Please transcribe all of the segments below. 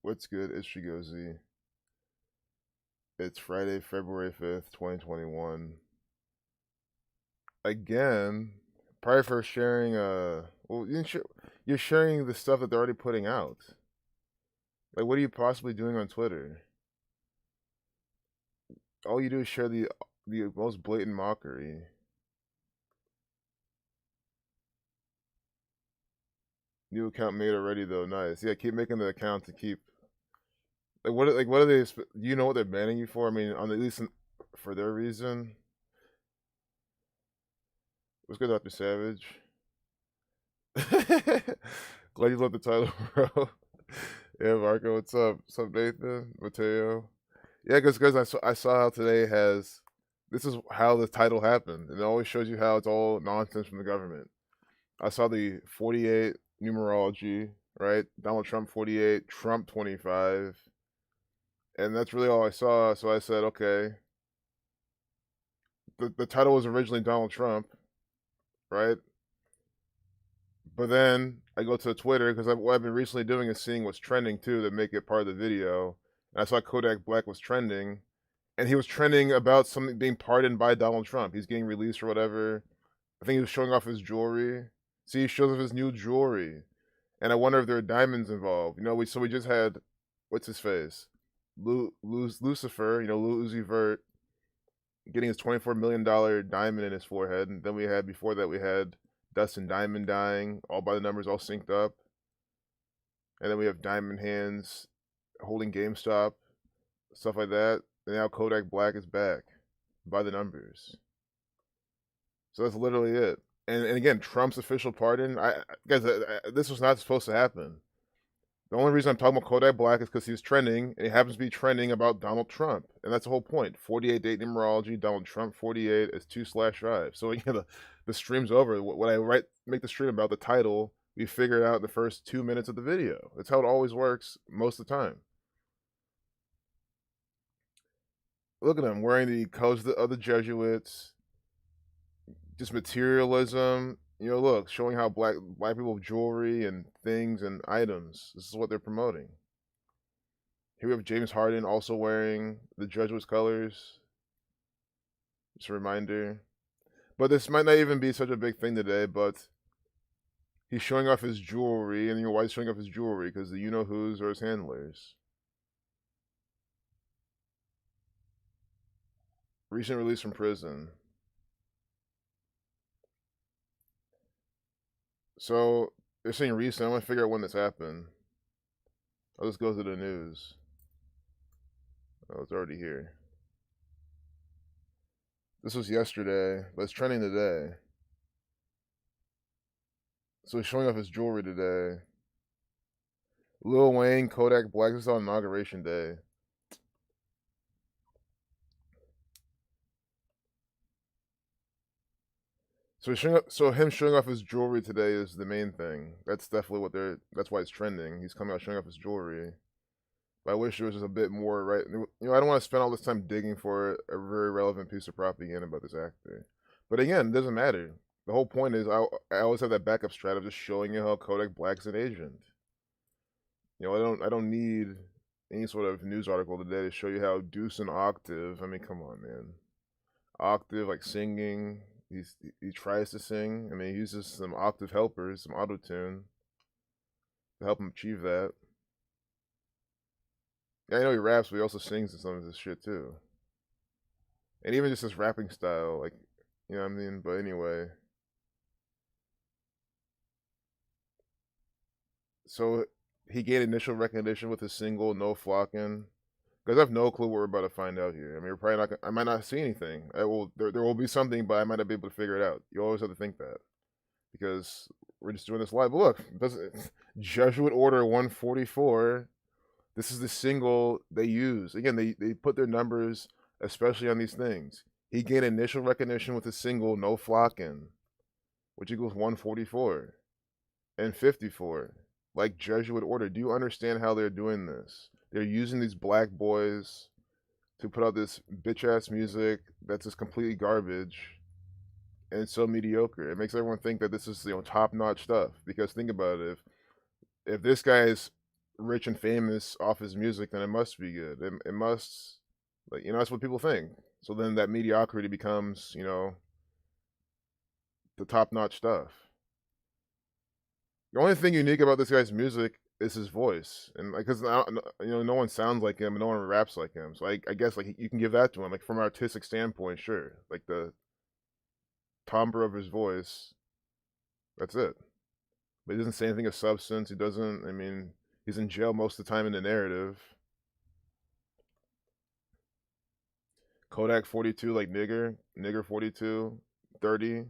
What's good? It's Shigozi. It's Friday, February 5th, 2021. Again, probably for sharing, well, you're sharing the stuff that they're already putting out. Like, what are you possibly doing on Twitter? All you do is share the most blatant mockery. New account made already, though. Nice. Yeah, keep making the account to keep. What are they? Do you know what they're banning you for? I mean, on at least for their reason. What's good, Dr. Savage? Glad you love the title, bro. Yeah, Marco, what's up? What's up, Nathan? Mateo? Yeah, because I saw how today has this is how the title happened, and it always shows you how it's all nonsense from the government. I saw the 48 numerology, right? Donald Trump 48, Trump 25, and that's really all I saw. So I said, okay, the title was originally Donald Trump, right? But then I go to Twitter because what I've been recently doing is seeing what's trending too to make it part of the video. And I saw Kodak Black was trending, and he was trending about something being pardoned by Donald Trump. He's getting released or whatever. I think he was showing off his jewelry. See, he shows off his new jewelry, and I wonder if there are diamonds involved. We just had what's his face, Lucifer. Lil Uzi Vert getting his $24 million diamond in his forehead, and then we had before that we had Dustin Diamond dying, all by the numbers, all synced up. And then we have Diamond Hands holding GameStop, stuff like that. And now Kodak Black is back by the numbers. So that's literally it. And again, Trump's official pardon. Guys, this was not supposed to happen. The only reason I'm talking about Kodak Black is because he was trending, and he happens to be trending about Donald Trump, and that's the whole point. 48 date numerology, Donald Trump 48 is 2/5. So again, the stream's over. When I make the stream about the title, we figure it out in the first 2 minutes of the video. That's how it always works most of the time. Look at him wearing the colors of the Jesuits, just materialism. Look, showing how black people have jewelry and things and items. This is what they're promoting. Here we have James Harden also wearing the Jesuits colors. Just a reminder. But this might not even be such a big thing today, but he's showing off his jewelry, and why he's showing off his jewelry? Because the you-know-whos are his handlers. Recent release from prison. So, they're saying recent. I'm going to figure out when this happened. I'll just go to the news. Oh, it's already here. This was yesterday, but it's trending today. So he's showing off his jewelry today. Lil Wayne, Kodak Black. This is on Inauguration Day. So him showing off his jewelry today is the main thing. That's definitely that's why it's trending. He's coming out showing off his jewelry. But I wish there was just a bit more, right? I don't want to spend all this time digging for a very relevant piece of propaganda about this actor. But again, it doesn't matter. The whole point is I always have that backup strat of just showing you how Kodak Black's an agent. I don't need any sort of news article today to show you how Deuce and Octave. I mean, come on, man. Octave, like singing. He tries to sing. I mean, he uses some octave helpers, some auto tune to help him achieve that. Yeah, I know he raps, but he also sings in some of his shit too. And even just his rapping style, like, you know what I mean? But anyway. So he gained initial recognition with his single "No Flockin'." Because I have no clue what we're about to find out here. I mean, we're probably not. I might not see anything. There will be something, but I might not be able to figure it out. You always have to think that because we're just doing this live. But look, Jesuit Order 144. This is the single they use. Again, they put their numbers, especially on these things. He gained initial recognition with his single "No Flockin'," which equals 144 and 54. Like Jesuit Order. Do you understand how they're doing this? They're using these black boys to put out this bitch ass music that's just completely garbage and it's so mediocre. It makes everyone think that this is top notch stuff. Because think about it, if this guy is rich and famous off his music, then it must be good. It must, like, that's what people think. So then that mediocrity becomes, the top notch stuff. The only thing unique about this guy's music is his voice, and like, cause no one sounds like him, and no one raps like him. So I guess like you can give that to him, like from an artistic standpoint, sure. Like the timbre of his voice, that's it. But he doesn't say anything of substance. He doesn't. I mean, he's in jail most of the time in the narrative. Kodak 42, like nigger 42, 30.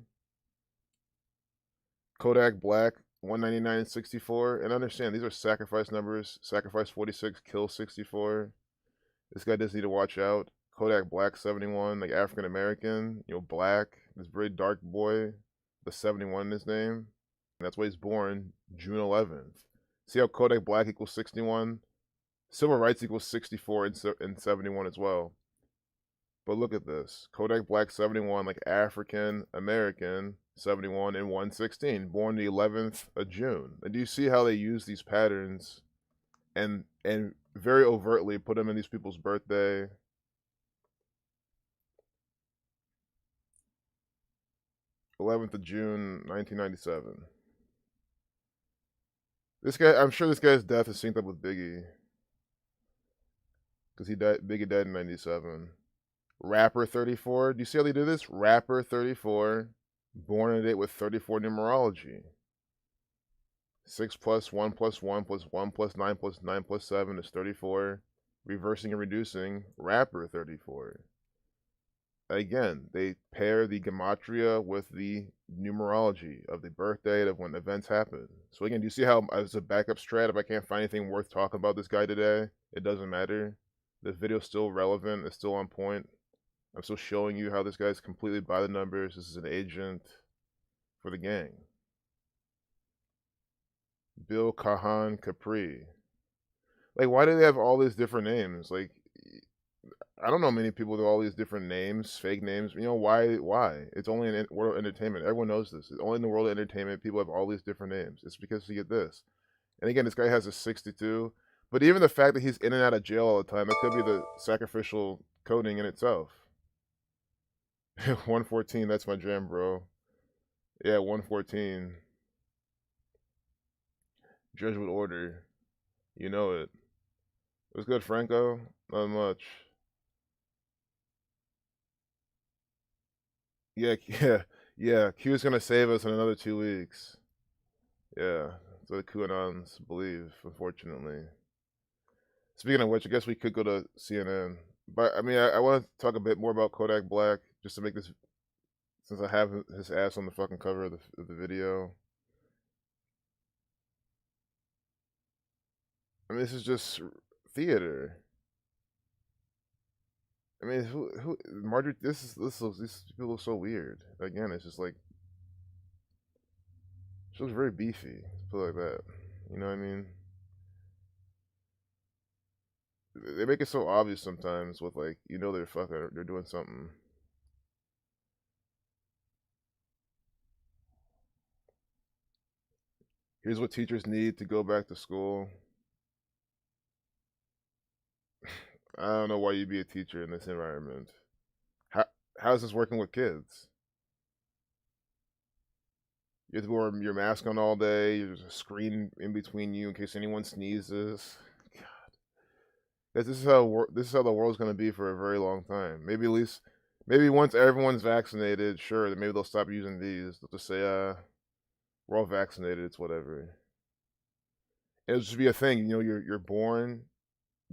Kodak Black 199 and 64. And understand, these are sacrifice numbers. Sacrifice 46, kill 64. This guy does need to watch out. Kodak Black 71, like African American, black. This very dark boy, the 71 in his name. And that's why he's born June 11th. See how Kodak Black equals 61? Civil rights equals 64 and 71 as well. But look at this. Kodak Black 71, like African American 71 and 116, born the 11th of June. And do you see how they use these patterns and very overtly put them in these people's birthday? '11th of June, 1997. This guy, I'm sure this guy's death is synced up with Biggie. Because Biggie died in 97. Rapper 34. Do you see how they do this? Rapper 34. Born in a date with 34 numerology. 6 plus 1 plus 1 plus 1 plus 9 plus 9 plus 7 is 34. Reversing and reducing. Rapper 34. Again, they pair the gematria with the numerology of the birth date of when events happen. So again, do you see how as a backup strat, if I can't find anything worth talking about this guy today, it doesn't matter. This video's still relevant. It's still on point. I'm still showing you how this guy's completely by the numbers. This is an agent for the gang. Bill Kahan Capri. Like, why do they have all these different names? Like, I don't know many people with all these different names, fake names. Why? It's only in world of entertainment. Everyone knows this. It's only in the world of entertainment people have all these different names. It's because you get this. And again, this guy has a 62. But even the fact that he's in and out of jail all the time, that could be the sacrificial coding in itself. 114, that's my jam, bro. Yeah, 114. Jesuit order. You know it. What's good, Franco? Not much. Yeah, yeah. Q's gonna save us in another 2 weeks. Yeah, that's what the QAnons believe, unfortunately. Speaking of which, I guess we could go to CNN. But I mean, I want to talk a bit more about Kodak Black, just to make this, since I have his ass on the fucking cover of the video. I mean, this is just theater. I mean, who Marjorie? These people look so weird. Again, it's just like she looks very beefy. Put it like that. You know what I mean? They make it so obvious sometimes with like they're doing something. Here's what teachers need to go back to school. I don't know why you'd be a teacher in this environment. How's this working with kids? You have to wear your mask on all day. There's a screen in between you in case anyone sneezes. God, this is how the world's gonna be for a very long time. Maybe once everyone's vaccinated, sure, then maybe they'll stop using these. They'll just say, we're all vaccinated. It's whatever. It'll just be a thing. You're born.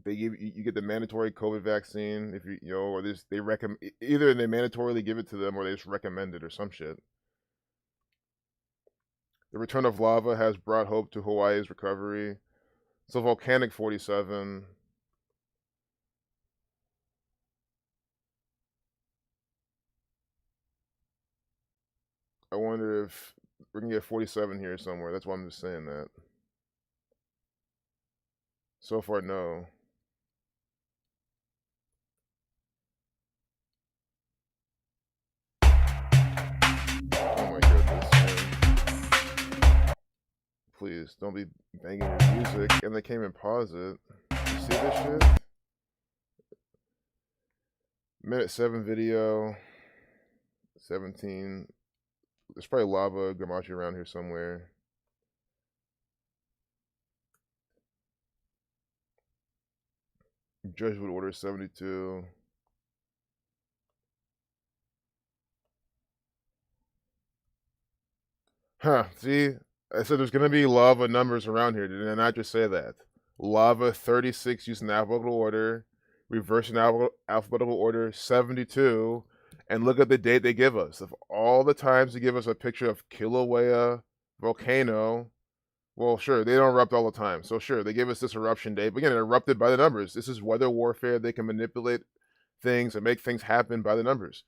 You get the mandatory COVID vaccine if or they recommend, either they mandatorily give it to them or they just recommend it or some shit. The return of lava has brought hope to Hawaii's recovery. So volcanic 47. I wonder if we can get 47 here somewhere. That's why I'm just saying that. So far, no. Oh my goodness, man. please don't be banging your music. And they came and pause it. You see this shit? Minute 7 video. 17. There's probably lava gematria around here somewhere. Jesuit order 72. Huh, see? I said there's gonna be lava numbers around here. Did I not just say that? Lava 36 using alphabetical order, reversing alphabetical order 72, and look at the date they give us. Of all the times they give us a picture of Kilauea volcano, well, sure, they don't erupt all the time. So sure, they give us this eruption date, but again, it erupted by the numbers. This is weather warfare. They can manipulate things and make things happen by the numbers.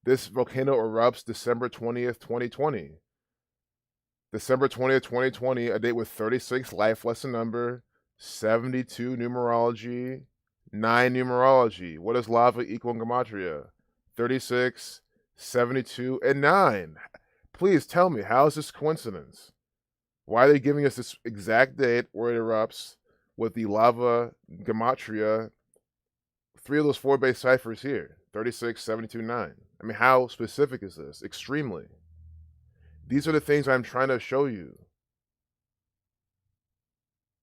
This volcano erupts December 20th, 2020. December 20th, 2020, a date with 36 life lesson number, 72 numerology, 9 numerology. What does lava equal in gematria? 36, 72, and 9. Please tell me, how is this coincidence? Why are they giving us this exact date where it erupts with the lava gematria? 3 of those 4 base ciphers here, 36, 72, 9. I mean, how specific is this? Extremely. These are the things I'm trying to show you.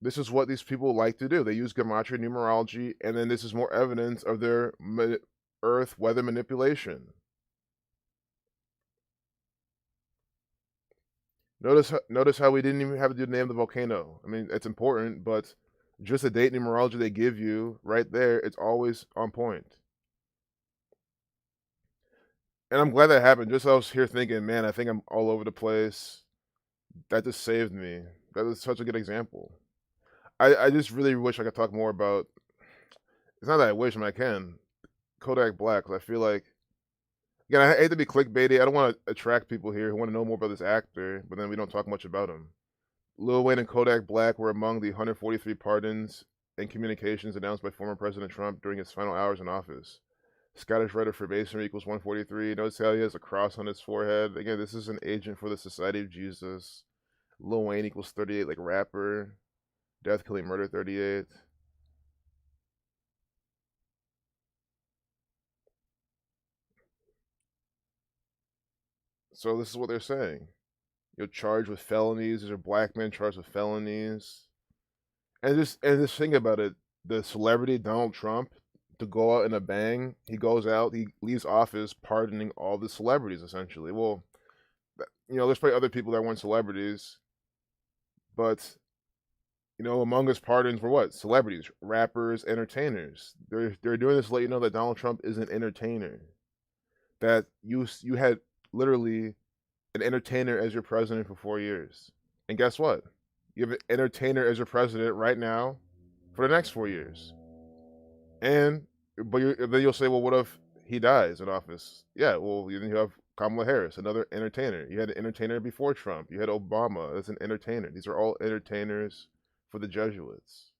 This is what these people like to do. They use gematria numerology, and then this is more evidence of their Earth weather manipulation. Notice how we didn't even have to do the name of the volcano. I mean, it's important, but just the date numerology they give you right there, it's always on point. And I'm glad that happened. Just I was here thinking, man, I think I'm all over the place. That just saved me. That was such a good example. I just really wish I could talk more about. It's not that I wish, I mean, I can. Kodak Black, 'cause I feel like. Again, I hate to be clickbaity. I don't want to attract people here who want to know more about this actor, but then we don't talk much about him. Lil Wayne and Kodak Black were among the 143 pardons and communications announced by former President Trump during his final hours in office. Scottish writer for Masonry equals 143. Notice how he has a cross on his forehead. Again, this is an agent for the Society of Jesus. Lil Wayne equals 38, like rapper. Death, killing, murder, 38. So this is what they're saying. You're charged with felonies. These are black men charged with felonies. And just think about it. The celebrity Donald Trump, to go out in a bang, he goes out, he leaves office pardoning all the celebrities, essentially. Well, there's probably other people that weren't celebrities, but among his pardons were what? Celebrities, rappers, entertainers. They're doing this to let you know that Donald Trump is an entertainer. That you had literally an entertainer as your president for 4 years. And guess what? You have an entertainer as your president right now for the next 4 years. But then you'll say, well, what if he dies in office? Yeah, well, then you have Kamala Harris, another entertainer. You had an entertainer before Trump. You had Obama as an entertainer. These are all entertainers for the Jesuits.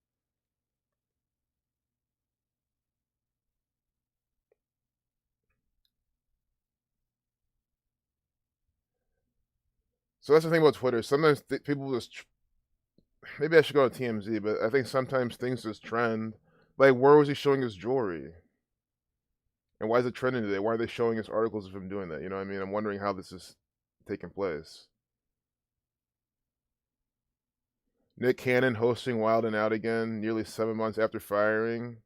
So that's the thing about Twitter. Sometimes people just, maybe I should go to TMZ, but I think sometimes things just trend. Like, where was he showing his jewelry? And why is it trending today? Why are they showing us articles of him doing that? You know what I mean? I'm wondering how this is taking place. Nick Cannon hosting Wild and Out again, nearly 7 months after firing.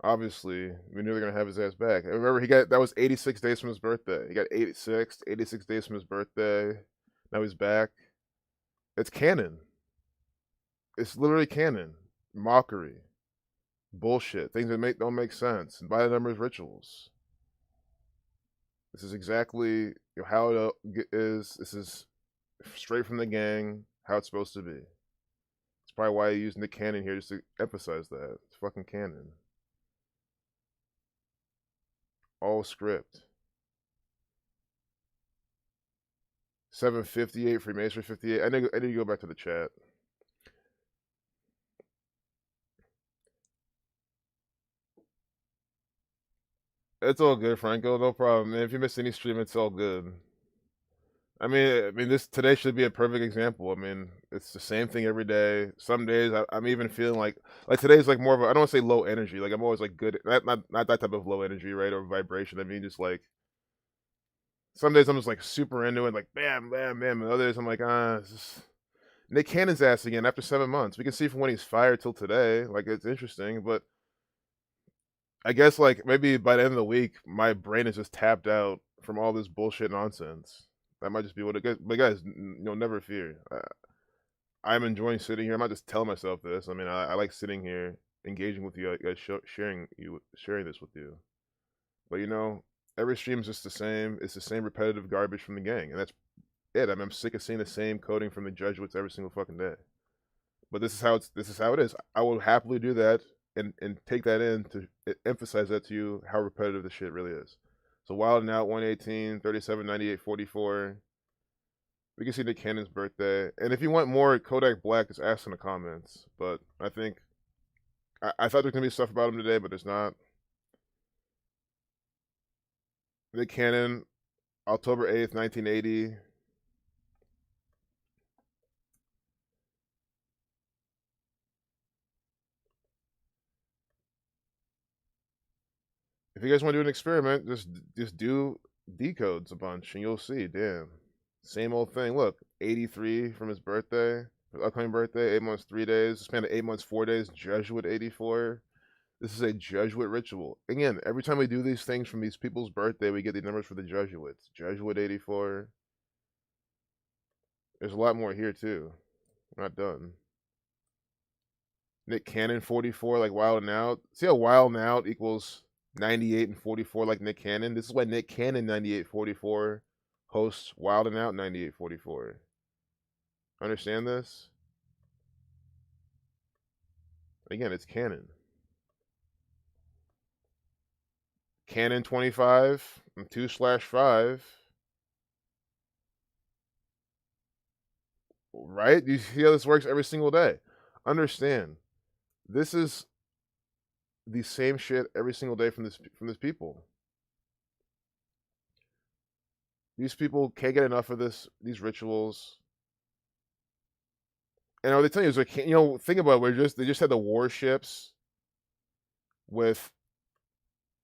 Obviously, we knew they were going to have his ass back. I remember that was 86 days from his birthday. He got 86 days from his birthday. Now he's back. It's canon. It's literally canon. Mockery. Bullshit. Things that don't make sense. And by the numbers rituals. This is exactly how it is. This is straight from the gang, how it's supposed to be. It's probably why I use Nick Cannon here, just to emphasize that. It's fucking canon. All script. 758 Freemasonry 58. I need to go back to the chat. It's all good, Franco. No problem, man. If you miss any stream, it's all good. I mean, this today should be a perfect example. I mean, it's the same thing every day. Some days I'm even feeling like today's like more of a, I don't want to say low energy. Like I'm always like good, not that type of low energy, right, or vibration. I mean, just like some days I'm just like super into it, like bam, bam, bam. And other days I'm like, it's just Nick Cannon's ass again after 7 months. We can see from when he's fired till today. Like it's interesting, but I guess like maybe by the end of the week, my brain is just tapped out from all this bullshit nonsense. That might just be what it gets. But guys, never fear. I'm enjoying sitting here. I'm not just telling myself this. I mean, I like sitting here, engaging with you, sharing this with you. But every stream's just the same. It's the same repetitive garbage from the gang, and that's it. I mean, I'm sick of seeing the same coding from the Jesuits every single fucking day. But this is how it is. I will happily do that and take that in to emphasize that to you how repetitive this shit really is. So Wild and Out 118, 37, 98, 44. We can see Nick Cannon's birthday. And if you want more Kodak Black, just ask in the comments. But I think I thought there was gonna be stuff about him today, but there's not. Nick Cannon, October 8th, 1980. If you guys want to do an experiment, just do decodes a bunch and you'll see. Damn. Same old thing. Look, 83 from his birthday, his upcoming birthday, 8 months, 3 days. Span of 8 months, 4 days. Jesuit 84. This is a Jesuit ritual. Again, every time we do these things from these people's birthday, we get the numbers for the Jesuits. Jesuit 84. There's a lot more here too. We're not done. Nick Cannon 44, like Wild and Out. See how Wild and Out equals 98 and 44 like Nick Cannon? This is why Nick Cannon 9844 hosts Wild and Out 9844. Understand this? Again, it's Cannon. Cannon 25 and 2/5. Right? You see how this works every single day. Understand. This is the same shit every single day from this people. These people can't get enough of these rituals. And what they tell you is like, think about it, they just had the warships with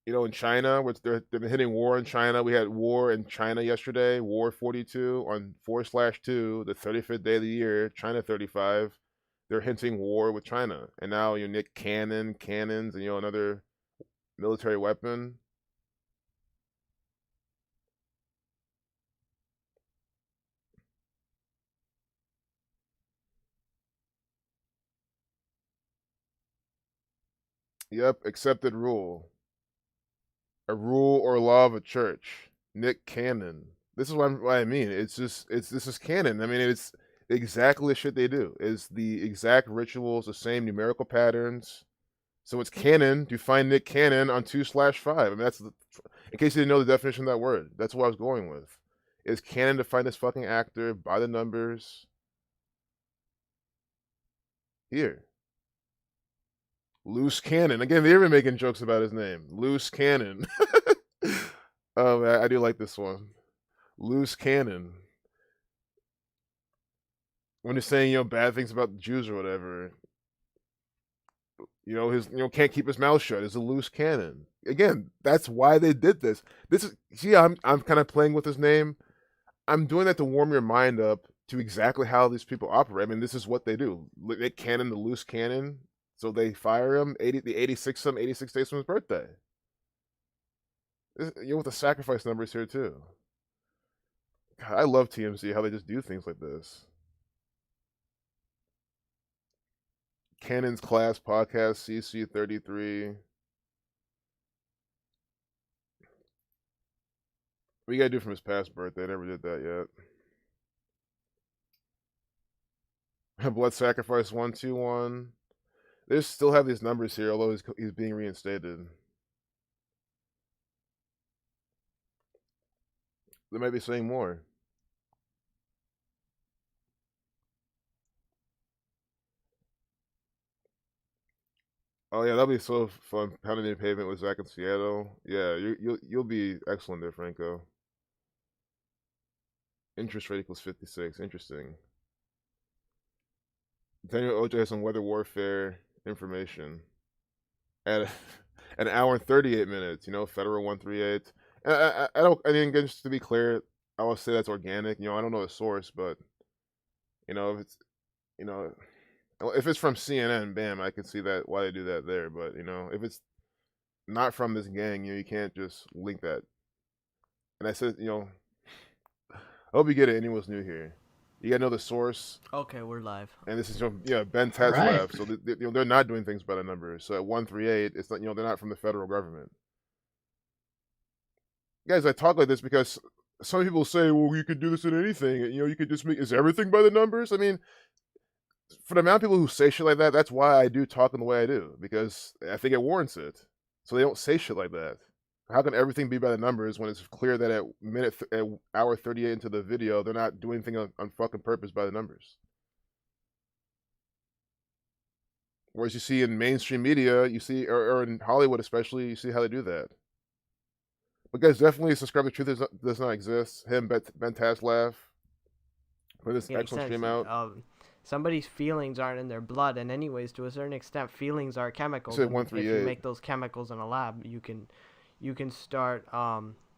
in China, which they've been hitting war in China. We had war in China yesterday, War 42 on 4/2, the 35th day of the year, China 35. They're hinting war with China, and now Nick cannons, and another military weapon. Yep, accepted rule. A rule or law of a church. Nick Cannon. This is what I mean. This is canon. I mean, it's exactly the shit they do. Is the exact rituals, the same numerical patterns. So it's canon to find Nick Cannon on 2/5. I mean, in case you didn't know the definition of that word. That's what I was going with. It's canon to find this fucking actor by the numbers. Here. Loose Cannon. Again, they're even making jokes about his name. Loose Cannon. Oh man, I do like this one. Loose Cannon. When he's saying, bad things about the Jews or whatever, his can't keep his mouth shut. Is a loose cannon. Again, that's why they did this. This is see, I'm kind of playing with his name. I'm doing that to warm your mind up to exactly how these people operate. I mean, this is what they do. They cannon the loose cannon, so they fire him 86 days from his birthday. With the sacrifice numbers here too. God, I love TMZ how they just do things like this. Cannon's Class Podcast CC33. What you gotta do from his past birthday? I never did that yet. Blood Sacrifice 121. They still have these numbers here, although he's being reinstated. They might be saying more. Oh yeah, that'll be so fun. Pounding the pavement with Zach in Seattle. Yeah, you'll be excellent there, Franco. Interest rate equals 56. Interesting. Daniel Ojo has some weather warfare information at an hour and 38 minutes. You know, Federal 138. I don't. I mean, just to be clear, I will say that's organic. You know, I don't know the source, but you know, if it's you know, if it's from CNN, bam, I can see that why they do that there. But you know, if it's not from this gang, you know, you can't just link that. And I said, you know, I hope you get it. Anyone's new here, you gotta know the source. Okay, we're live. And this is from Ben Tetzlaff, so you know they're not doing things by the numbers. So at 138, it's not, you know, they're not from the federal government. Guys, I talk like this because some people say, well, you could do this in anything. You know, you could just make, is everything by the numbers? I mean, for the amount of people who say shit like that, that's why I do talk in the way I do, because I think it warrants it. So they don't say shit like that. How can everything be by the numbers when it's clear that at hour 38 into the video, they're not doing anything on fucking purpose by the numbers? Whereas you see in mainstream media, you see, or in Hollywood especially, you see how they do that. But guys, definitely subscribe to Truth Does Not Exist. Him, Ben Tetzlaff. Put this excellent stream out. Somebody's feelings aren't in their blood, and anyways, to a certain extent, feelings are chemicals. If you make those chemicals in a lab, you can start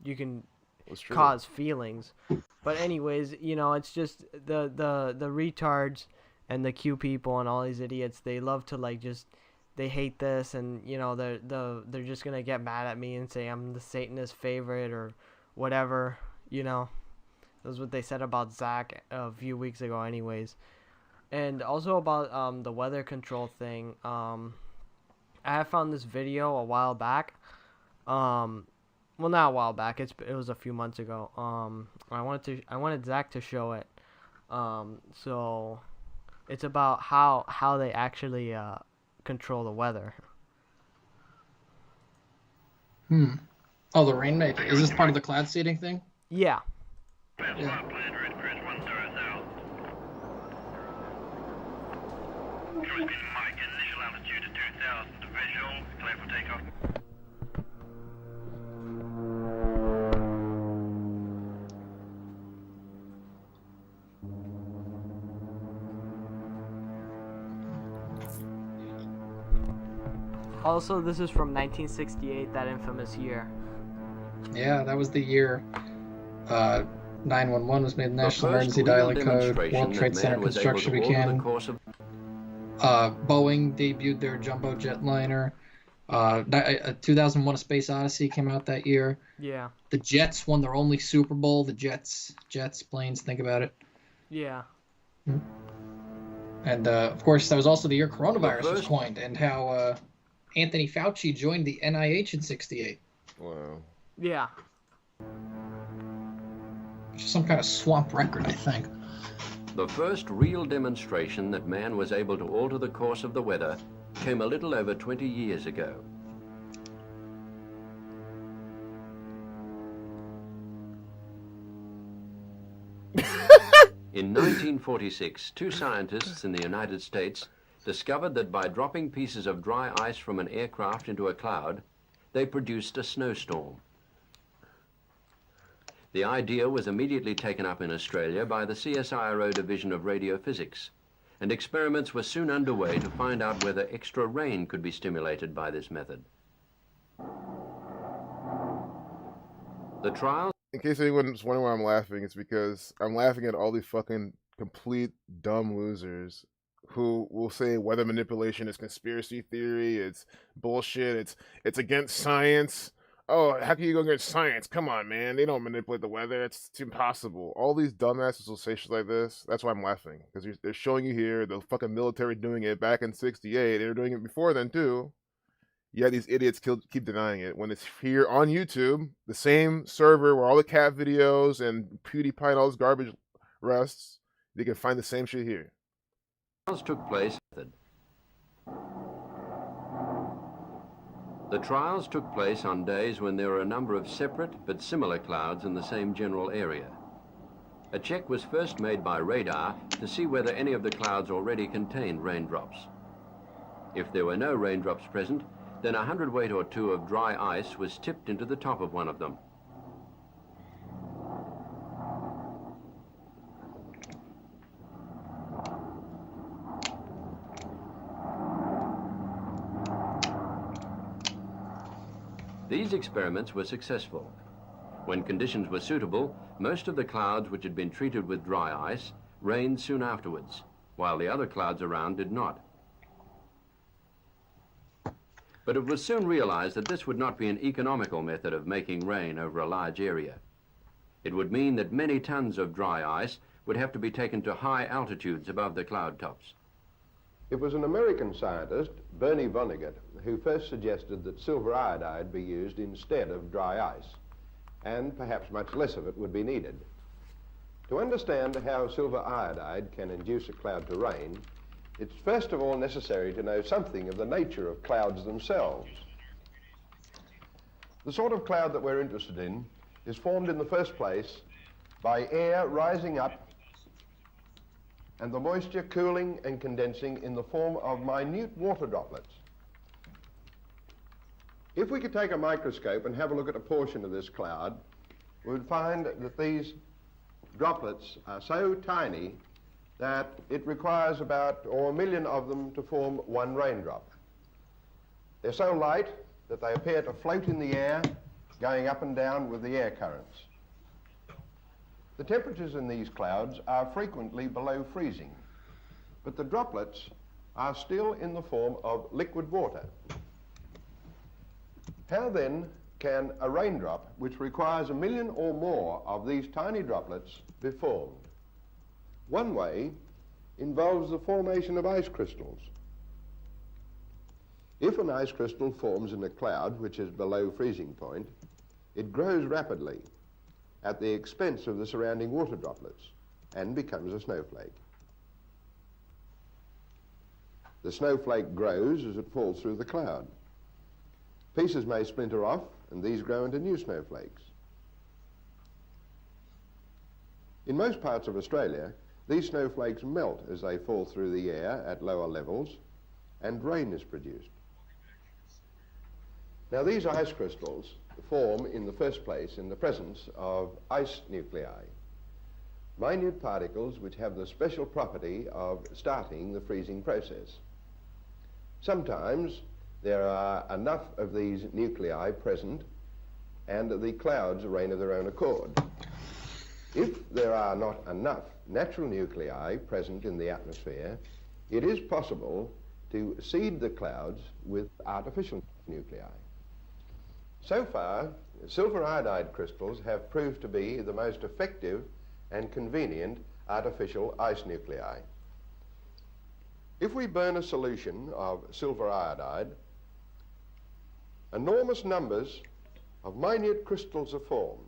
you can true. Cause feelings. But anyways, you know, it's just the retards and the Q people and all these idiots. They love to like just they hate this, and you know they're just gonna get mad at me and say I'm the Satanist favorite or whatever. You know, that's what they said about Zach a few weeks ago, anyways. And also about the weather control thing. I found this video a while back. Well, not a while back. It was a few months ago. I wanted Zach to show it. So it's about how they actually control the weather. Oh, the rainmaker. Is this part of the cloud seeding thing? Yeah. Yeah. Also, this is from 1968, that infamous year. Yeah, that was the year 911 was made the National Emergency Dialing Code, World Trade Center construction began, Boeing debuted their jumbo jetliner, 2001 A Space Odyssey came out that year. Yeah. The Jets won their only Super Bowl, the Jets, planes, think about it. Yeah. And, of course, that was also the year coronavirus was coined, and how Anthony Fauci joined the NIH in 68. Wow. Yeah. Some kind of swamp record, I think. The first real demonstration that man was able to alter the course of the weather came a little over 20 years ago. In 1946, two scientists in the United States discovered that by dropping pieces of dry ice from an aircraft into a cloud, they produced a snowstorm. The idea was immediately taken up in Australia by the CSIRO Division of Radiophysics, and experiments were soon underway to find out whether extra rain could be stimulated by this method. The trial... In case anyone's wondering why I'm laughing, it's because I'm laughing at all these fucking complete dumb losers who will say weather manipulation is conspiracy theory, it's bullshit, it's against science. Oh, how can you go against science? Come on, man. They don't manipulate the weather. It's impossible. All these dumbasses will say shit like this. That's why I'm laughing. Because they're showing you here the fucking military doing it back in 68. They were doing it before then, too. Yet these idiots keep denying it. When it's here on YouTube, the same server where all the cat videos and PewDiePie and all this garbage rests, they can find the same shit here. Took place. The trials took place on days when there were a number of separate but similar clouds in the same general area. A check was first made by radar to see whether any of the clouds already contained raindrops. If there were no raindrops present, then a hundredweight or two of dry ice was tipped into the top of one of them. These experiments were successful. When conditions were suitable, most of the clouds which had been treated with dry ice rained soon afterwards, while the other clouds around did not. But it was soon realized that this would not be an economical method of making rain over a large area. It would mean that many tons of dry ice would have to be taken to high altitudes above the cloud tops. It was an American scientist, Bernie Vonnegut, who first suggested that silver iodide be used instead of dry ice, and perhaps much less of it would be needed. To understand how silver iodide can induce a cloud to rain, it's first of all necessary to know something of the nature of clouds themselves. The sort of cloud that we're interested in is formed in the first place by air rising up and the moisture cooling and condensing in the form of minute water droplets. If we could take a microscope and have a look at a portion of this cloud, we would find that these droplets are so tiny that it requires about 1 million of them to form one raindrop. They're so light that they appear to float in the air, going up and down with the air currents. The temperatures in these clouds are frequently below freezing, but the droplets are still in the form of liquid water. How then can a raindrop, which requires 1 million or more of these tiny droplets, be formed? One way involves the formation of ice crystals. If an ice crystal forms in a cloud which is below freezing point, it grows rapidly at the expense of the surrounding water droplets and becomes a snowflake. The snowflake grows as it falls through the cloud. Pieces may splinter off, and these grow into new snowflakes. In most parts of Australia, these snowflakes melt as they fall through the air at lower levels, and rain is produced. Now, these ice crystals form in the first place in the presence of ice nuclei, minute particles which have the special property of starting the freezing process. Sometimes there are enough of these nuclei present and the clouds rain of their own accord. If there are not enough natural nuclei present in the atmosphere, it is possible to seed the clouds with artificial nuclei. So far, silver iodide crystals have proved to be the most effective and convenient artificial ice nuclei. If we burn a solution of silver iodide, enormous numbers of minute crystals are formed.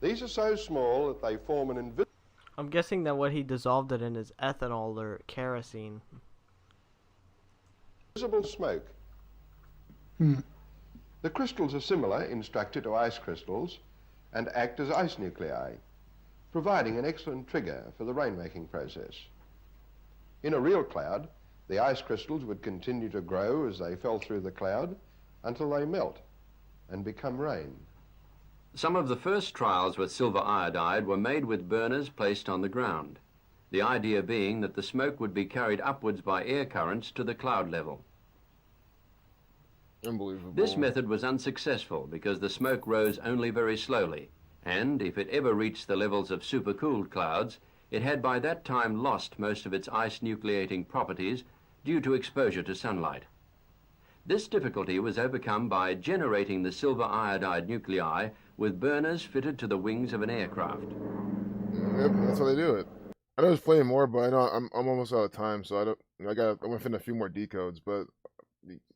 These are so small that they form an invisible... I'm guessing that what he dissolved it in is ethanol or kerosene. Smoke. The crystals are similar in structure to ice crystals and act as ice nuclei, providing an excellent trigger for the rainmaking process. In a real cloud, the ice crystals would continue to grow as they fell through the cloud until they melt and become rain. Some of the first trials with silver iodide were made with burners placed on the ground, the idea being that the smoke would be carried upwards by air currents to the cloud level. Unbelievable. This method was unsuccessful because the smoke rose only very slowly, and if it ever reached the levels of supercooled clouds, it had by that time lost most of its ice nucleating properties due to exposure to sunlight. This difficulty was overcome by generating the silver iodide nuclei with burners fitted to the wings of an aircraft. Yep, that's how they do it. I know there's plenty more, but I know I'm almost out of time, so I'm gonna fit in a few more decodes. But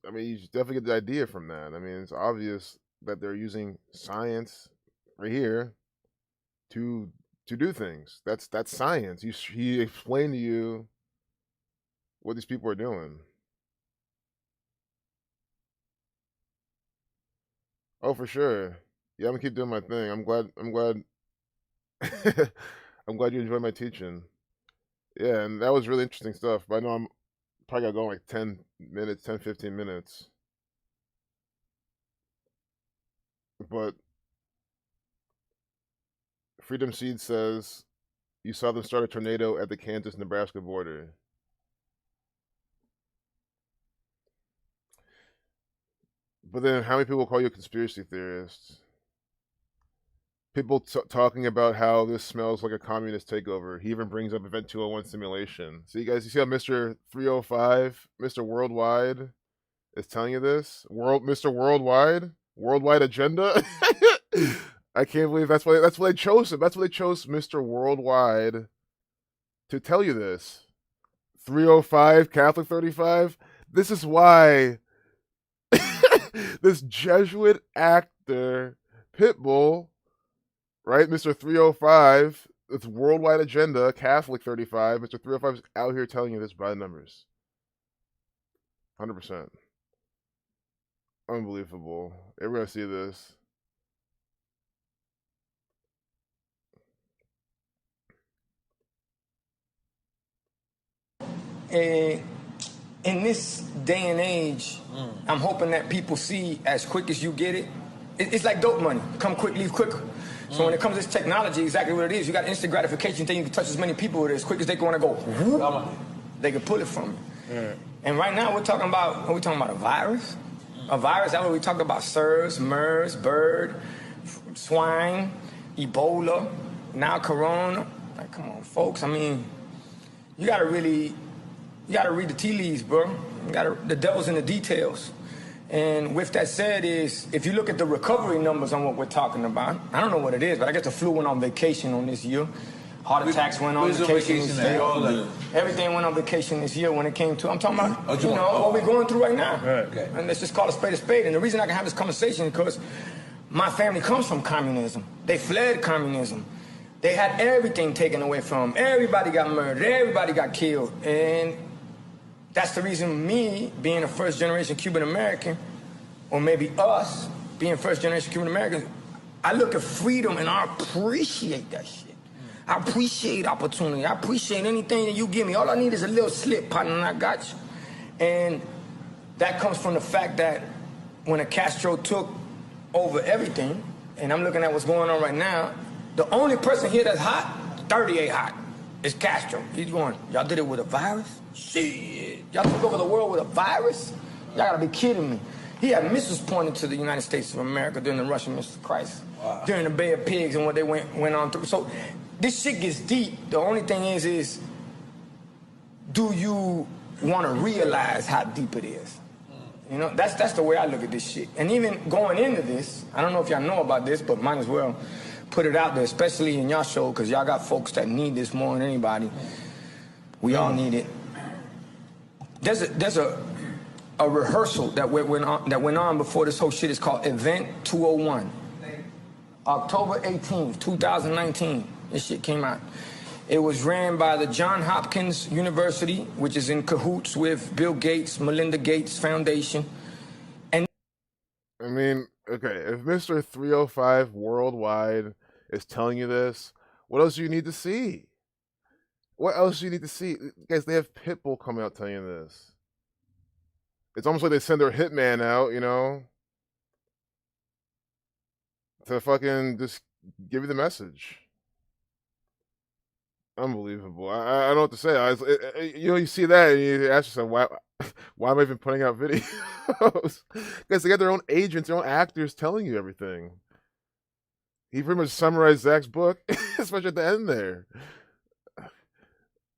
I mean, you definitely get the idea from that. I mean, it's obvious that they're using science right here to do things. That's science. He explained to you what these people are doing. Oh, for sure. Yeah, I'm gonna keep doing my thing. I'm glad I'm glad you enjoyed my teaching. Yeah, and that was really interesting stuff. But I know I'm probably gotta go in like 10 minutes, 10, 15 minutes. But Freedom Seed says you saw them start a tornado at the Kansas-Nebraska border. But then, how many people call you a conspiracy theorist? People talking about how this smells like a communist takeover. He even brings up Event 201 simulation. So you guys, you see how Mr. 305, Mr. Worldwide, is telling you this? Mr. Worldwide agenda. I can't believe that's why they chose him. That's why they chose Mr. Worldwide to tell you this. 305, Catholic 35. This is why this Jesuit actor Pitbull, right, Mr. 305, it's worldwide agenda, Catholic 35. Mr. 305 is out here telling you this by the numbers. 100%. Unbelievable. Everyone see this. In this day and age, I'm hoping that people see as quick as you get it. It's like dope money. Come quick, leave quicker. So when it comes to this technology, exactly what it is. You got instant gratification thing. You can touch as many people with it as quick as they want to go. Whoop, they can pull it from you. And right now we're talking about, are we talking about a virus? A virus, that's what we talk about. SARS, MERS, bird, swine, Ebola, now Corona. Like, come on, folks. I mean, you gotta read the tea leaves, bro. The devil's in the details. And with that said is, if you look at the recovery numbers on what we're talking about, I don't know what it is, but I guess the flu went on vacation on this year. Heart attacks went on vacation this year. Everything went on vacation this year when it came to, I'm talking about, what we're going through right now. Okay. And let's just call a spade a spade. And the reason I can have this conversation is because my family comes from communism. They fled communism. They had everything taken away from them. Everybody got murdered. Everybody got killed. And that's the reason me, being a first-generation Cuban-American, or maybe us, being first-generation Cuban-Americans, I look at freedom and I appreciate that shit. I appreciate opportunity. I appreciate anything that you give me. All I need is a little slip, partner, and I got you. And that comes from the fact that when Castro took over everything, and I'm looking at what's going on right now, the only person here that's hot, 38 hot, is Castro. He's going, y'all did it with a virus? Shit. Y'all took over the world with a virus? Y'all gotta be kidding me. He had missiles pointed to the United States of America during the Russian Missile Crisis, during the Bay of Pigs and what they went on through. So this shit gets deep. The only thing is do you want to realize how deep it is? You know, that's the way I look at this shit. And even going into this, I don't know if y'all know about this, but might as well put it out there, especially in y'all show, because y'all got folks that need this more than anybody. We all need it. There's a rehearsal that went on before this whole shit. Is called Event 201. October 18th, 2019. This shit came out. It was ran by the Johns Hopkins University, which is in cahoots with Bill Gates, Melinda Gates Foundation. And I mean, okay, if Mr. 305 Worldwide is telling you this, what else do you need to see? What else do you need to see? Guys, they have Pitbull coming out telling you this. It's almost like they send their hitman out, you know, to fucking just give you the message. Unbelievable. I don't know what to say. You see that and you ask yourself, why am I even putting out videos? Because they got their own agents, their own actors telling you everything. He pretty much summarized Zach's book, especially at the end there.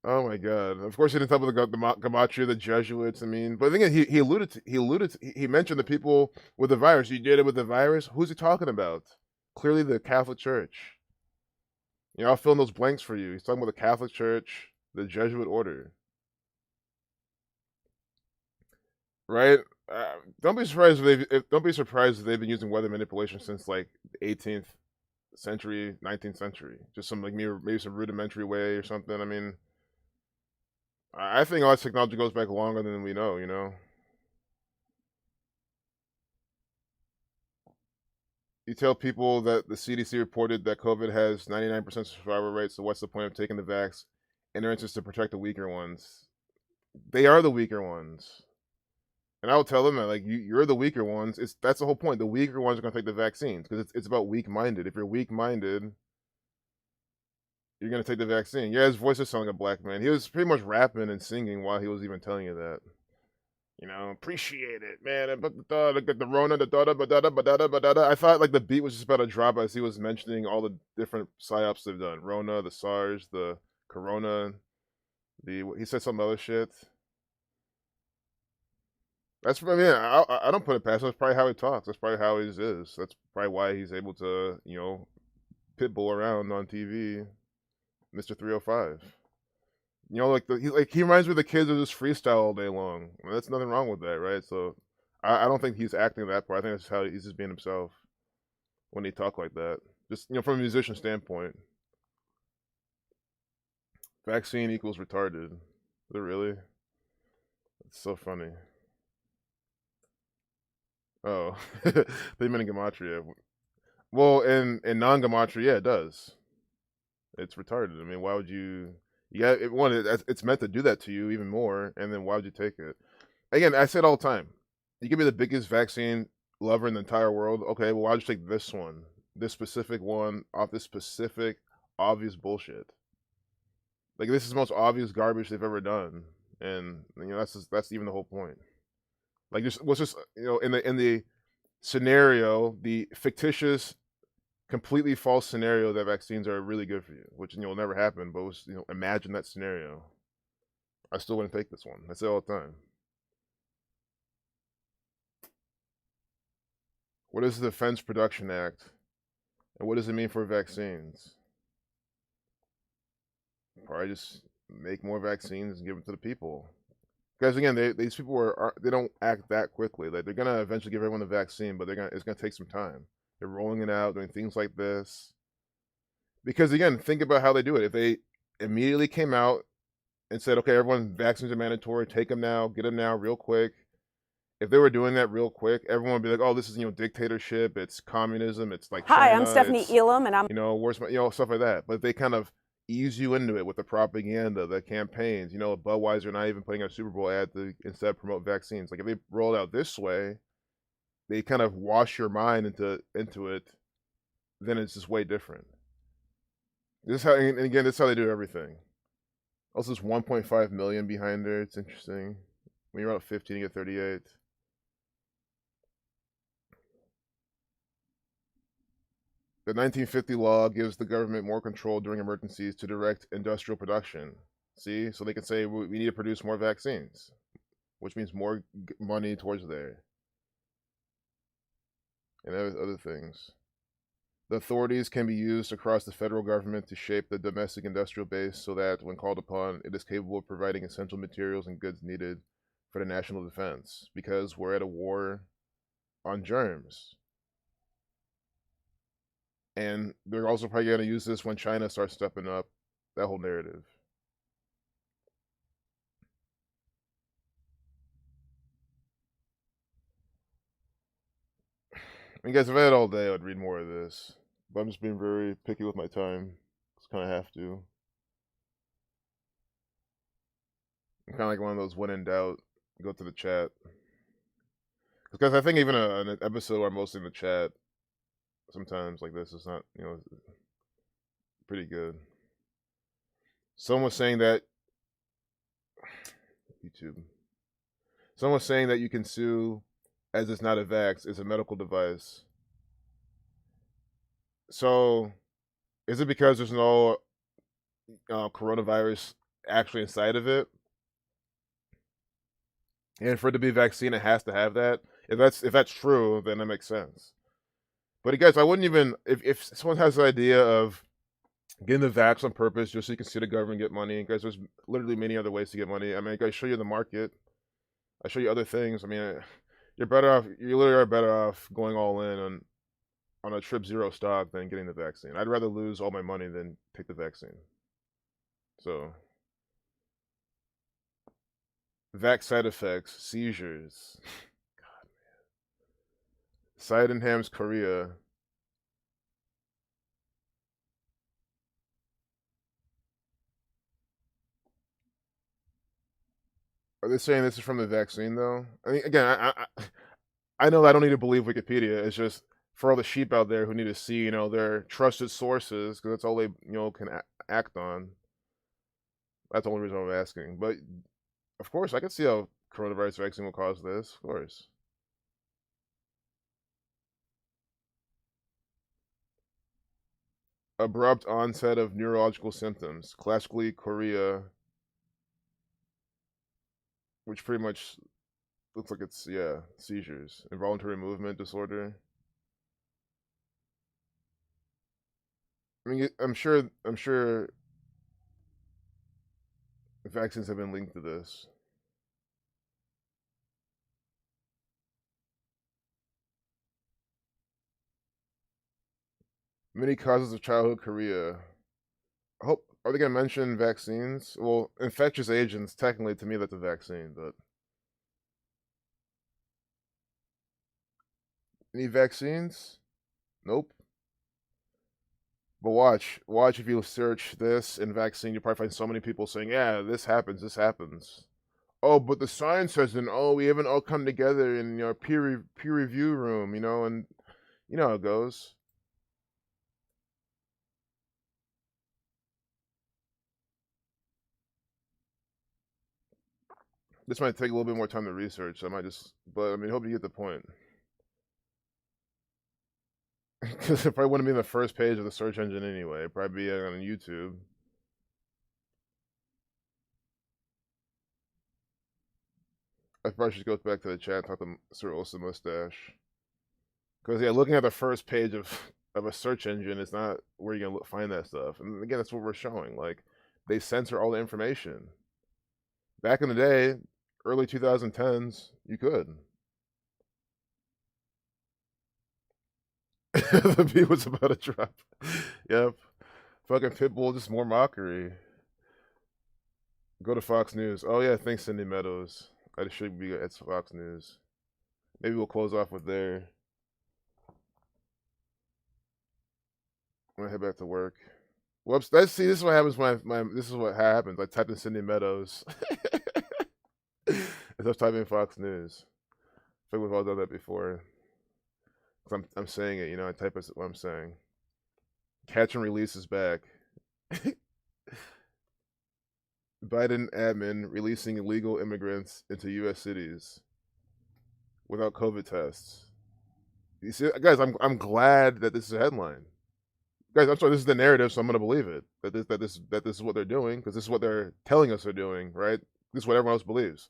Oh my god! Of course, he didn't talk about the gematria, the Jesuits. I mean, but the thing is, he mentioned the people with the virus. You did it with the virus. Who's he talking about? Clearly, the Catholic Church. You know, I'll fill in those blanks for you. He's talking about the Catholic Church, the Jesuit order, right? Don't be surprised if they've been using weather manipulation since like the 18th century, 19th century. Just some like maybe some rudimentary way or something. I mean, I think all that technology goes back longer than we know. You know. You tell people that the CDC reported that COVID has 99% survival rate, so what's the point of taking the vax? And their interest to protect the weaker ones. They are the weaker ones. And I will tell them that, like, you're the weaker ones. That's the whole point. The weaker ones are going to take the vaccines, because it's about weak-minded. If you're weak-minded, you're going to take the vaccine. Yeah, his voice is sounding like a black man. He was pretty much rapping and singing while he was even telling you that. You know, appreciate it, man. But look at the Rona, the da da ba da da ba da da ba da da. I thought like the beat was just about to drop as he was mentioning all the different psyops they've done. Rona, the SARS, the Corona, he said some other shit. That's I mean, I don't put it past him. That's probably how he talks. That's probably how he is. That's probably why he's able to, you know, pitbull around on TV, Mr. 305. You know, he reminds me of the kids who just freestyle all day long. Well, that's nothing wrong with that, right? So I don't think he's acting that part. I think that's how he's just being himself when he talk like that. Just, you know, from a musician standpoint. Vaccine equals retarded. Is it really? It's so funny. Oh, they meant in gematria. Well, in non-gematria, yeah, it does. It's retarded. I mean, why would you? Yeah, it's meant to do that to you even more, and then why would you take it? Again, I say it all the time. You could be the biggest vaccine lover in the entire world. Okay, well, why'd you take this one, this specific one, off this specific obvious bullshit? Like this is the most obvious garbage they've ever done, and you know that's even the whole point. Like just what's just you know in the scenario, the fictitious, completely false scenario that vaccines are really good for you, which you know will never happen. But was, you know, imagine that scenario. I still wouldn't take this one. I say all the time. What is the Defense Production Act, and what does it mean for vaccines? Probably just make more vaccines and give them to the people. Because again, these people they don't act that quickly. Like they're gonna eventually give everyone the vaccine, but it's gonna take some time. They're rolling it out, doing things like this. Because again, think about how they do it. If they immediately came out and said, "Okay, everyone, vaccines are mandatory. Take them now. Get them now, real quick." If they were doing that real quick, everyone would be like, "Oh, this is dictatorship. It's communism. It's like China. Hi, I'm Stephanie Elam, and I'm where's my stuff like that." But they kind of ease you into it with the propaganda, the campaigns. You know, Budweiser not even putting a Super Bowl ad to instead promote vaccines. Like if they roll it out this way, they kind of wash your mind into it. Then it's just way different. This is how, and again, this is how they do everything. Also, there's 1.5 million behind there. It's interesting. When you're out 15, you get 38. The 1950 law gives the government more control during emergencies to direct industrial production. See? So they can say, we need to produce more vaccines, which means more money towards there. And other things. The authorities can be used across the federal government to shape the domestic industrial base so that, when called upon, it is capable of providing essential materials and goods needed for the national defense, because we're at a war on germs. And they're also probably going to use this when China starts stepping up, that whole narrative. I mean, guys, if I had all day, I'd read more of this. But I'm just being very picky with my time. Just kind of have to. I'm kind of like one of those when in doubt, go to the chat. Because I think even an episode where I'm mostly in the chat, sometimes like this is not, pretty good. Someone was saying that YouTube. Someone was saying that you can sue as it's not a vax, it's a medical device. So, is it because there's no coronavirus actually inside of it? And for it to be a vaccine, it has to have that. If that's true, then that makes sense. But guys, I wouldn't even if someone has the idea of getting the vax on purpose just so you can see the government get money. Guys, there's literally many other ways to get money. I mean, I show you the market. I show you other things. I mean, you're better off. You literally are better off going all in on a trip zero stock than getting the vaccine. I'd rather lose all my money than take the vaccine. So, vax side effects, seizures. God, man. Sydenham's Korea. Are they saying this is from the vaccine, though? I mean, again, I know I don't need to believe Wikipedia. It's just for all the sheep out there who need to see, their trusted sources, because that's all they, can act on. That's the only reason I'm asking. But, of course, I can see how coronavirus vaccine will cause this, of course. Abrupt onset of neurological symptoms, classically chorea, which pretty much looks like it's, yeah, seizures, involuntary movement disorder. I mean, I'm sure vaccines have been linked to this. Many causes of childhood chorea. I hope, are they going to mention vaccines? Well, infectious agents, technically, to me, that's a vaccine, but. Any vaccines? Nope. But watch if you search this in vaccine, you'll probably find so many people saying, yeah, this happens. Oh, but the science hasn't, oh, we haven't all come together in your peer review room, and you know how it goes. This might take a little bit more time to research. I might just, but I mean, hope you get the point. Because it probably wouldn't be in the first page of the search engine anyway. It'd probably be on YouTube. I probably should go back to the chat and talk to Sir Olsen Mustache. Because, yeah, looking at the first page of a search engine is not where you're going to find that stuff. And again, that's what we're showing. Like, they censor all the information. Back in the day, early 2010s, you could. The beat was about to drop. Yep. Fucking Pitbull, just more mockery. Go to Fox News. Oh, yeah, thanks, Cindy Meadows. I should be at Fox News. Maybe we'll close off with there. I'm gonna head back to work. Whoops. Let's see. This is what happens when this is what happens. I typed in Cindy Meadows. As I was typing in Fox News. I think we've all done that before. I'm saying it, I type what I'm saying. Catch and release is back. Biden admin releasing illegal immigrants into U.S. cities without COVID tests. You see, guys, I'm glad that this is a headline. Guys, I'm sorry, this is the narrative, so I'm gonna believe it. That this is what they're doing, because this is what they're telling us they're doing, right? This is what everyone else believes.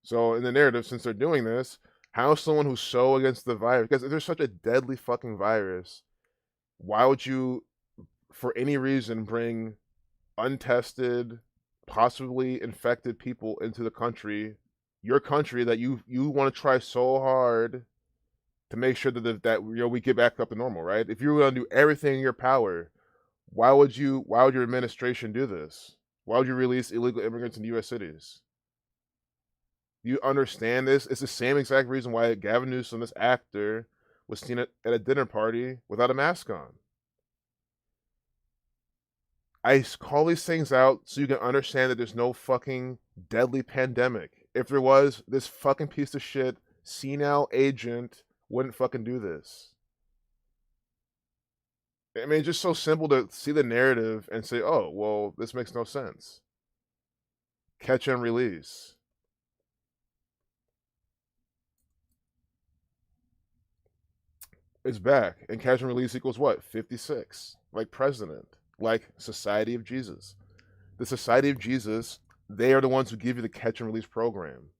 So in the narrative, since they're doing this, how is someone who's so against the virus, because if there's such a deadly fucking virus, why would you, for any reason, bring untested, possibly infected people into the country, your country that you want to try so hard to make sure that we get back up to normal, right? If you were going to do everything in your power, why would your administration do this? Why would you release illegal immigrants in U.S. cities? You understand this? It's the same exact reason why Gavin Newsom, this actor, was seen at a dinner party without a mask on. I call these things out so you can understand that there's no fucking deadly pandemic. If there was, this fucking piece of shit senile agent wouldn't fucking do this. I mean, it's just so simple to see the narrative and say, oh, well, this makes no sense. Catch and release. It's back. And catch and release equals what? 56. Like president. Like Society of Jesus. The Society of Jesus, they are the ones who give you the catch and release program.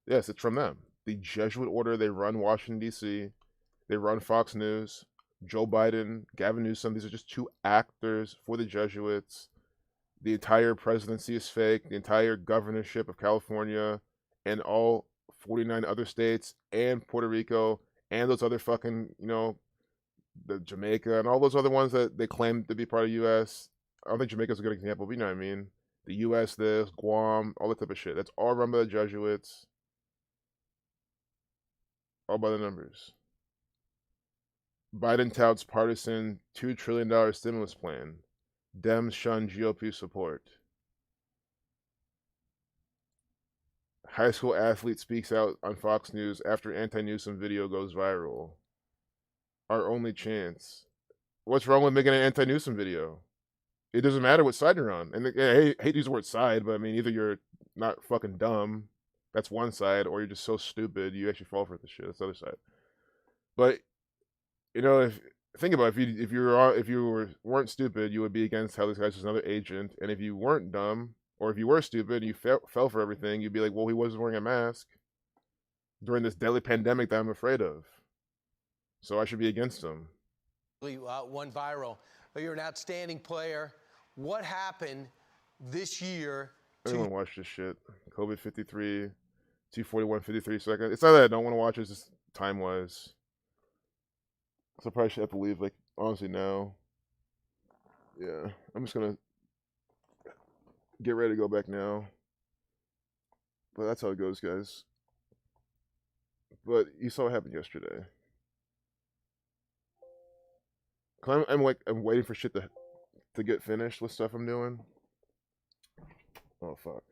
Yes, it's from them. The Jesuit order, they run Washington, D.C., they run Fox News. Joe Biden, Gavin Newsom, these are just two actors for the Jesuits. The entire presidency is fake. The entire governorship of California and all 49 other states and Puerto Rico and those other fucking, the Jamaica and all those other ones that they claim to be part of U.S. I don't think Jamaica's a good example, but you know what I mean. The U.S., this, Guam, all that type of shit. That's all run by the Jesuits. All by the numbers. Biden touts partisan $2 trillion stimulus plan. Dems shun GOP support. High school athlete speaks out on Fox News after anti-Newsom video goes viral. Our only chance. What's wrong with making an anti-Newsom video? It doesn't matter what side you're on. And I hate to use the word side, but I mean, either you're not fucking dumb. That's one side, or you're just so stupid you actually fall for this shit. That's the other side. But you know, if think about it, if you weren't stupid, you would be against how this guy's just another agent. And if you weren't dumb, or if you were stupid and you fell for everything, you'd be like, well, he wasn't wearing a mask during this deadly pandemic that I'm afraid of, so I should be against him. One viral. But you're an outstanding player. What happened this year? Everyone watch this shit. COVID 53, 241, 53 seconds. It's not that I don't want to watch it, it's just time wise. So I probably should have to leave, like, honestly, now. Yeah, I'm just gonna get ready to go back now. But that's how it goes, guys. But you saw what happened yesterday. I'm waiting for shit to get finished with stuff I'm doing. Oh fuck.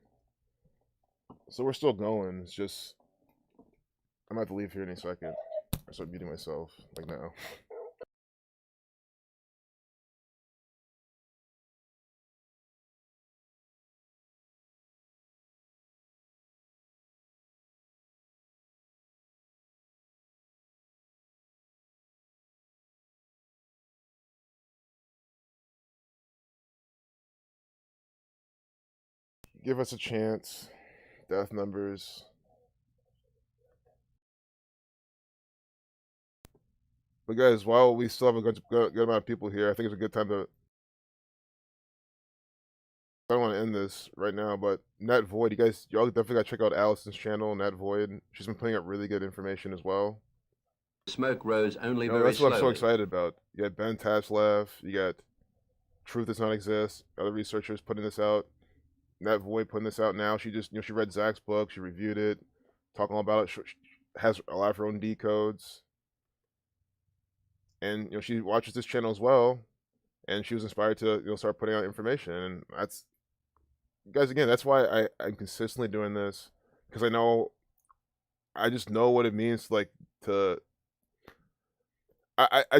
So we're still going. It's just I'm about to leave here in a second. I start beating myself like now. Give us a chance. Death numbers. But guys, while we still have a good amount of people here, I think it's a good time to. I don't want to end this right now, but Nat Void, y'all definitely gotta check out Allison's channel, Nat Void. She's been putting up really good information as well. Smoke rose only very that's what I'm so slowly. excited about. You got Ben Taslev, you got Truth Does Not Exist, other researchers putting this out. Nat Void putting this out now. She just, she read Zach's book, she reviewed it, talking all about it. She has a lot of her own decodes. And, she watches this channel as well. And she was inspired to, start putting out information. And that's, guys, again, that's why I'm consistently doing this. Because I just know what it means, I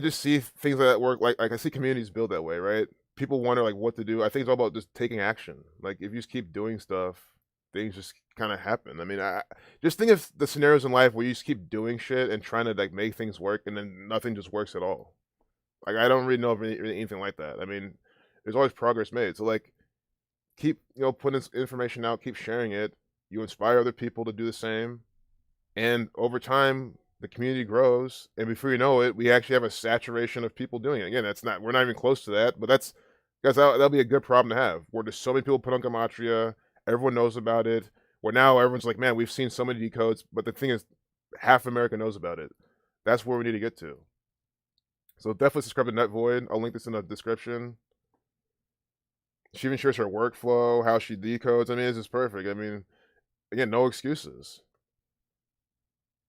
just see things like that work. Like I see communities build that way, right? People wonder what to do. I think it's all about just taking action. Like if you just keep doing stuff, things just kind of happen. I mean, I just think of the scenarios in life where you just keep doing shit and trying to make things work, and then nothing just works at all. Like I don't really know of anything like that. I mean, there's always progress made. So keep putting this information out, keep sharing it. You inspire other people to do the same, and over time the community grows, and before you know it, we actually have a saturation of people doing it. Again, we're not even close to that, but that'll be a good problem to have, where there's so many people put on gematria, everyone knows about it, where now everyone's like, man, we've seen so many decodes, but the thing is, half America knows about it. That's where we need to get to. So definitely subscribe to Net Void. I'll link this in the description. She even shares her workflow, how she decodes. I mean, it's just perfect. I mean, again, no excuses.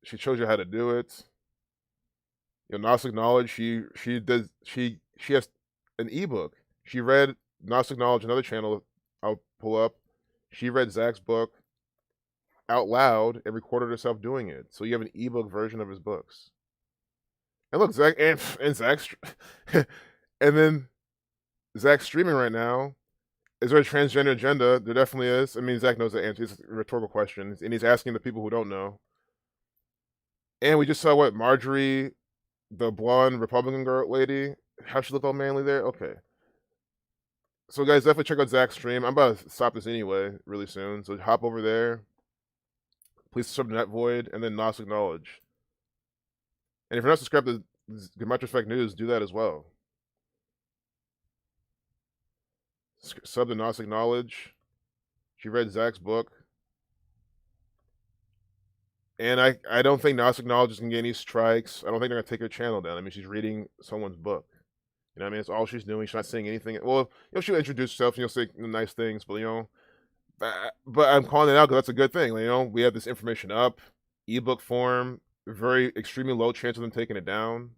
She shows you how to do it. Gnostic Knowledge, she has an ebook. She read Gnostic Knowledge, another channel I'll pull up. She read Zach's book out loud and recorded herself doing it. So you have an ebook version of his books. And look, Zach and Zach's and then Zach's streaming right now. Is there a transgender agenda? There definitely is. I mean, Zach knows the answer. It's a rhetorical question, and he's asking the people who don't know. And we just saw Marjorie, the blonde Republican girl lady, how she looked all manly there. Okay. So guys, definitely check out Zach's stream. I'm about to stop this anyway really soon. So hop over there. Please subscribe to Net Void and then Gnostic Knowledge. And if you're not subscribed to Gematria Fake News, do that as well. Sub to Gnostic Knowledge. She read Zach's book. And I don't think Gnostic Knowledge is going to get any strikes. I don't think they're going to take her channel down. I mean, she's reading someone's book. You know what I mean? It's all she's doing. She's not saying anything. Well, she'll introduce herself and you'll say nice things, but, but I'm calling it out because that's a good thing. We have this information up, ebook form, very extremely low chance of them taking it down.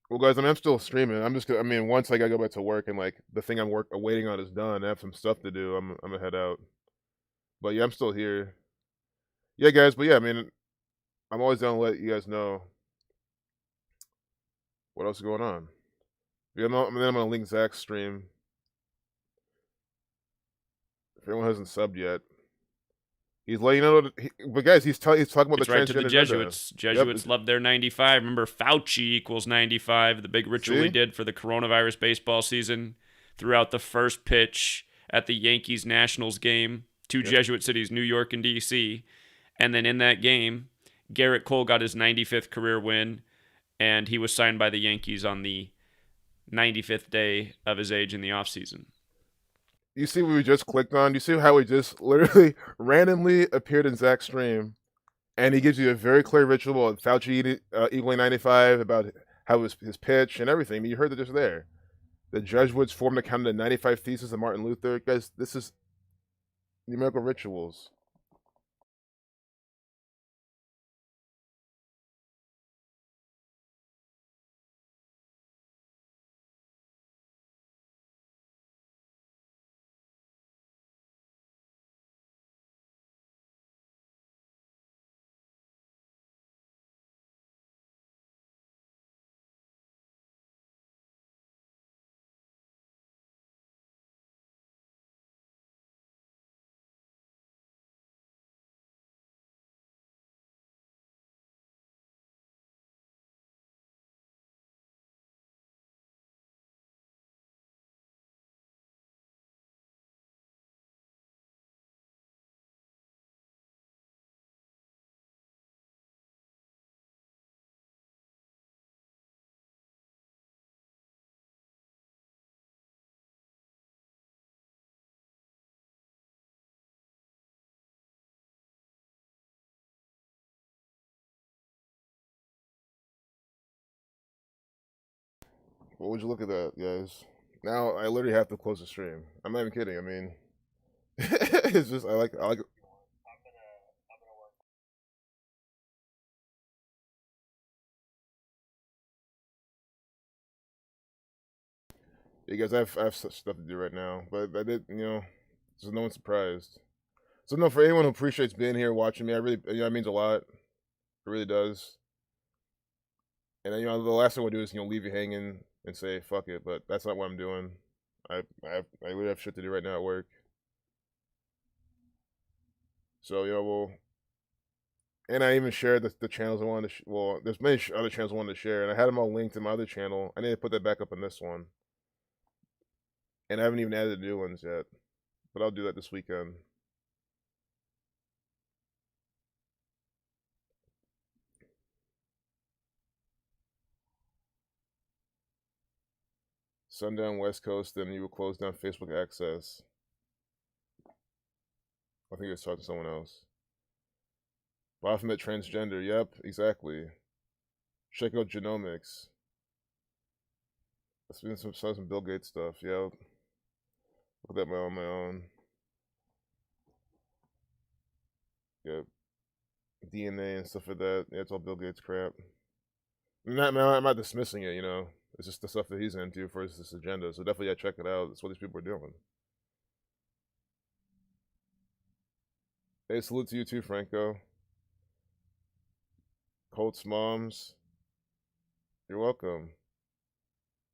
Well, guys, I'm still streaming. Once I gotta go back to work and the thing I'm waiting on is done, I have some stuff to do. I'm gonna head out. But yeah, I'm still here. Yeah, guys. But yeah, I mean, I'm always down to let you guys know what else is going on. Yeah, then I'm gonna link Zach's stream. If anyone hasn't subbed yet, he's letting you know. But guys, he's talking about It's the right to transgender the agenda. Jesuits. Jesuits love their 95. Remember, Fauci equals 95. The big ritual he did for the coronavirus baseball season throughout the first pitch at the Yankees-Nationals game. Two Jesuit cities, New York and D.C. And then in that game, Garrett Cole got his 95th career win, and he was signed by the Yankees on the 95th day of his age in the offseason. You see what we just clicked on? You see how we just literally randomly appeared in Zach's stream, and he gives you a very clear ritual of Fauci equaling 95, about how his pitch and everything. I mean, you heard it just there. The Jesuits formed a counter the 95 thesis of Martin Luther. Guys, this is numerical rituals. What would you look at that, guys? Now I literally have to close the stream. I'm not even kidding. I mean, it's just I like. Yeah, guys, I have such stuff to do right now, but I did, so no one's surprised. So no, for anyone who appreciates being here watching me, I really, it means a lot. It really does. And the last thing we'll do is leave you hanging and say fuck it, but that's not what I'm doing. I really have shit to do right now at work. So and I even shared the channels I wanted to. Well, there's many other channels I wanted to share, and I had them all linked to my other channel. I need to put that back up on this one, and I haven't even added the new ones yet, but I'll do that this weekend. Sundown West Coast, then you will close down Facebook access. I think it's talking to someone else. Baphomet transgender, yep, exactly. Check out genomics. That's been some Bill Gates stuff, yep. Look at that on my own. Yep. DNA and stuff like that. Yeah, it's all Bill Gates crap. I'm not dismissing it, It's just the stuff that he's into for this agenda. So definitely, check it out. That's what these people are doing. Hey, salute to you too, Franco. Colts moms. You're welcome.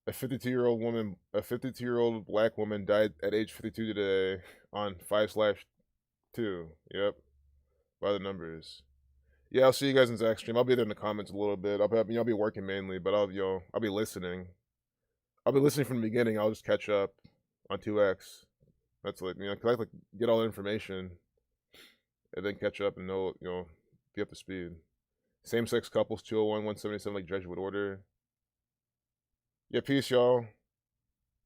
A 52-year-old black woman died at age 52 today on 5/2. Yep. By the numbers. Yeah, I'll see you guys in Zach's stream. I'll be there in the comments a little bit. I'll be working mainly, but I'll be listening. I'll be listening from the beginning. I'll just catch up on 2X. That's like, cause I get all the information and then catch up and be up to speed. Same-sex couples, 201, 177, like Jesuit order. Yeah, peace, y'all.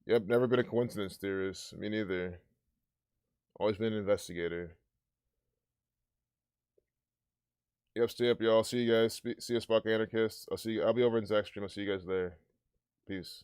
Yep, never been a coincidence theorist. Me neither. Always been an investigator. Yep, stay up, y'all. See you guys. See you, Spock Anarchist. I'll be over in Zach's stream. I'll see you guys there. Peace.